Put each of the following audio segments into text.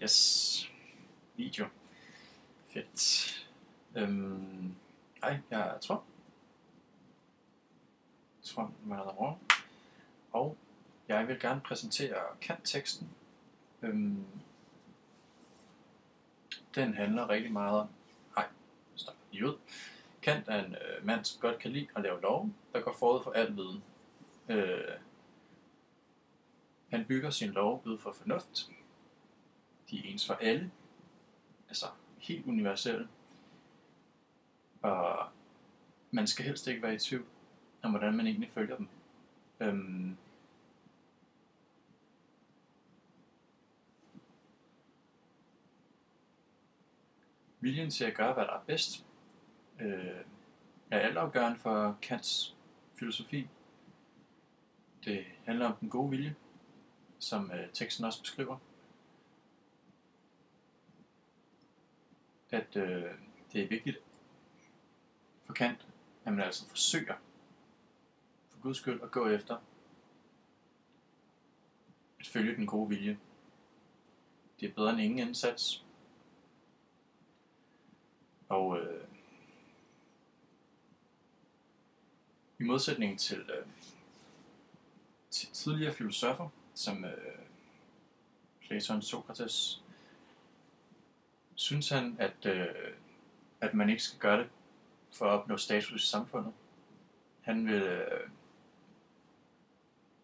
Yes. Video. Fedt. Hej, jeg er Trond. Trond Mallerov. Og jeg vil gerne præsentere Kant-teksten. Den handler rigtig meget om... stop lige ud. Kant er en mand, som godt kan lide at lave love, der går forud for al viden. Han bygger sin lov ud for fornuft. De er ens for alle. Altså helt universelle. Og man skal helst ikke være i tvivl om, hvordan man egentlig følger dem. Viljen til at gøre, hvad der er bedst, er altafgørende for Kants filosofi. Det handler om den gode vilje, som teksten også beskriver. At det er vigtigt for Kant, at man altså forsøger for Guds skyld at gå efter at følge den gode vilje. Det er bedre end ingen indsats. Og i modsætning til tidligere filosofer, som Platon, Sokrates, synes han, at man ikke skal gøre det for at opnå status i samfundet. Han vil,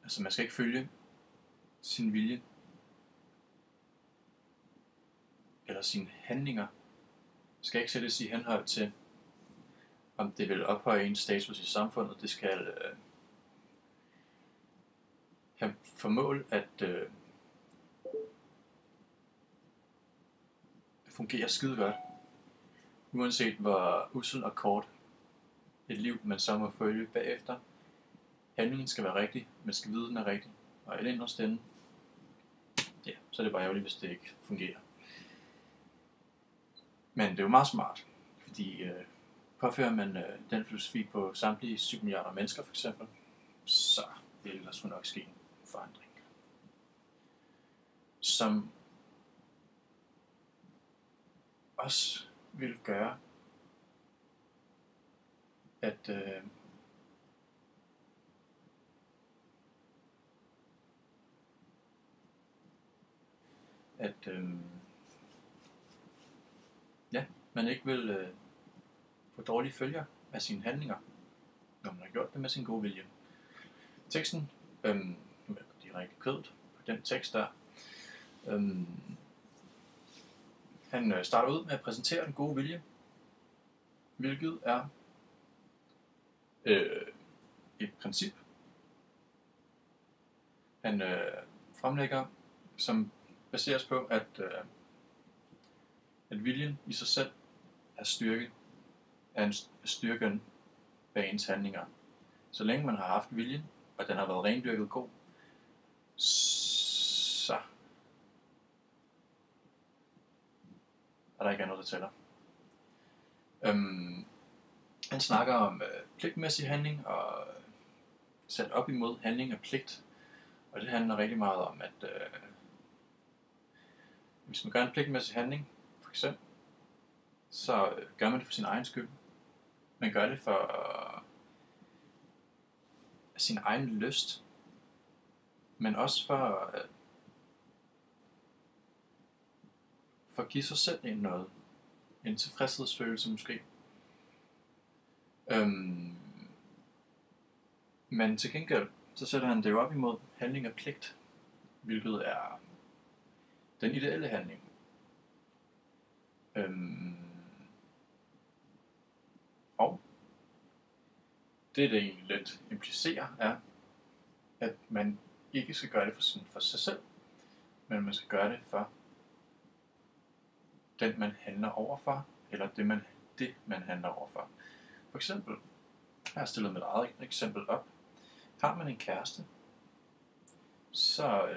altså man skal ikke følge sin vilje eller sine handlinger. Skal ikke sættes i henhold til, om det vil ophøje ens status i samfundet. Det skal have formål at fungere skide godt, uanset hvor ussel og kort et liv man så må følge bagefter. Handlingen skal være rigtig, man skal vide den er rigtig, og i den inderst ende, ja, så er det bare ærgerligt, hvis det ikke fungerer. Men det er jo meget smart, fordi påfører man den filosofi på samtlige 7 milliarder mennesker for eksempel, så vil der sgu nok ske en forandring. Som også vil gøre, at man ikke vil få dårlige følger af sine handlinger, når man har gjort det med sin gode vilje. Teksten, nu er jeg direkte kødet på den tekst der. Han starter ud med at præsentere den gode vilje, hvilket er et princip. Han fremlægger, som baseres på, at viljen i sig selv er styrken bag ens handlinger. Så længe man har haft viljen, og den har været rendyrket god, så er der ikke andet, der tæller. Han snakker om pligtmæssig handling og sat op imod handling og pligt. Og det handler rigtig meget om, at hvis man gør en pligtmæssig handling, for eksempel, så gør man det for sin egen skyld. Man gør det for sin egen lyst, men også for at give sig selv en tilfredshedsfølelse måske. Men til gengæld, så sætter han det jo op imod handling og pligt, hvilket er den ideelle handling. Og det egentlig lidt implicerer, er, at man ikke skal gøre det for sig selv, men man skal gøre det for den, man handler overfor, eller det, man handler overfor. For eksempel, jeg har stillet mit eget eksempel op. Har man en kæreste, så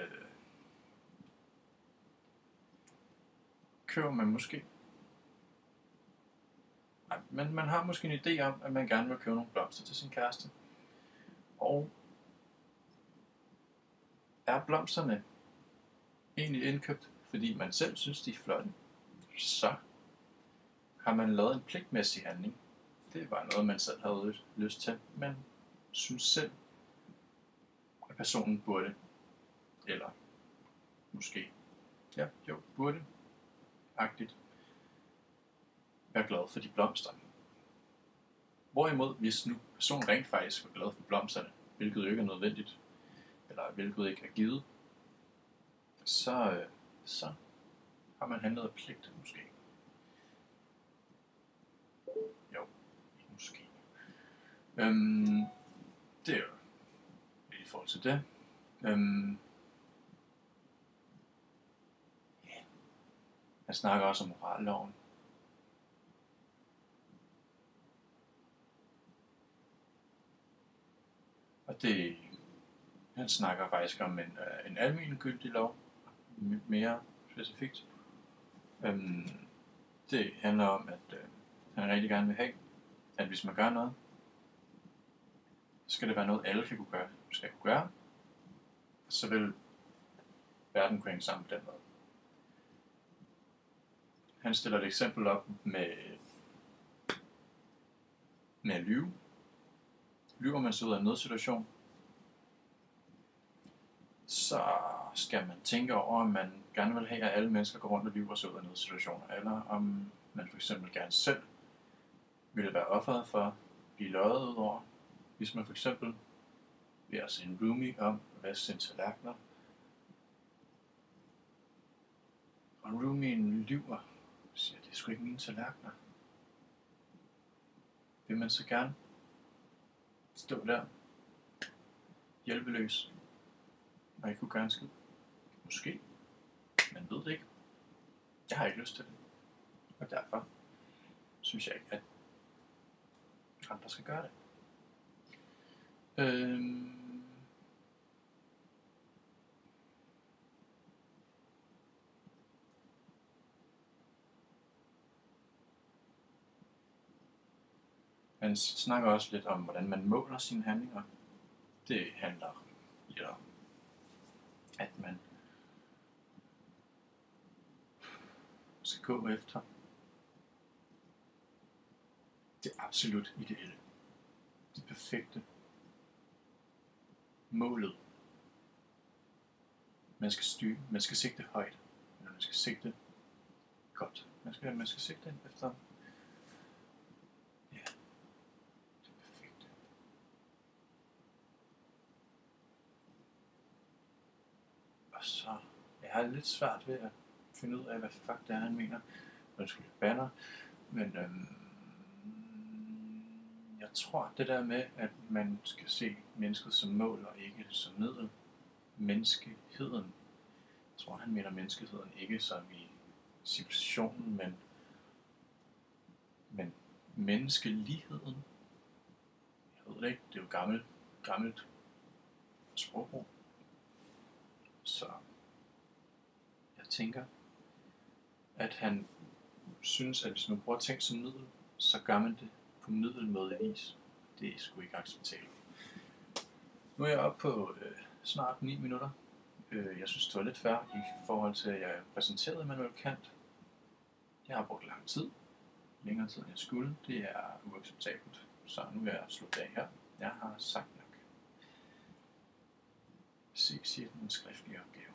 køber man måske... Men man har måske en idé om, at man gerne vil købe nogle blomster til sin kæreste. Og er blomsterne egentlig indkøbt fordi man selv synes, de er flotte, så har man lavet en pligtmæssig handling. Det var noget, man selv havde lyst til, men synes selv, at personen burde, eller måske, burde, agtigt, være glad for de blomster. Hvorimod, hvis nu personen rent faktisk var glad for blomsterne, hvilket jo ikke er nødvendigt, eller hvilket ikke er givet, så har man handlet af pligt, måske. Jo, måske. Det er jo i forhold til det. Jeg snakker også om moralloven. Og han snakker faktisk om en almengyldig lov, mere specifikt. Det handler om, at han rigtig gerne vil have, at hvis man gør noget, så skal det være noget, alle skal kunne gøre, så vil verden kunne hænge sammen på den måde. Han stiller et eksempel op med at lyve. Lyver man sig ud af en nødsituation, så skal man tænke over, om man gerne vil have, at alle mennesker går rundt og lyver sig ud af nødsituationer, eller om man for eksempel gerne selv ville være offeret for at blive løjet ud over, hvis man for eksempel beder sin roomie om at vaske sine tallerkener, og roomien lyver og siger, det er sgu ikke mine tallerkener. Vil man så gerne stå der hjælpeløs og ikke kunne gøre en skid? Måske. Man ved det ikke. Jeg har ikke lyst til det. Og derfor synes jeg ikke, at andre skal gøre det. Man snakker også lidt om, hvordan man måler sine handlinger. Det handler lidt om, at man skal gå efter det absolut ideelle, det perfekte, målet. Man skal sigte højt, eller man skal sigte godt. Man skal sigte efter det perfekte. Og så jeg har lidt svært ved at finde ud af, hvad fuck det er, han mener. Jeg skulle lidt banner, men jeg tror, det der med, at man skal se mennesket som mål og ikke som middel. Menneskeheden. Jeg tror, han mener menneskeheden ikke som i civilisationen, men menneskeligheden. Jeg ved det ikke, det er jo gammelt sprogbrug. Så jeg tænker, at han synes, at hvis man bruger ting som middel, så gør man det på middelmådig vis. Det er sgu ikke acceptabelt. Nu er jeg oppe på snart 9 minutter. Jeg synes, det var lidt fair i forhold til, at jeg præsenterede Immanuel Kant. Jeg har brugt lang tid. Længere tid, end jeg skulle. Det er uacceptabelt. Så nu er jeg slået af her. Jeg har sagt nok. Se, siger den skriftlige opgave.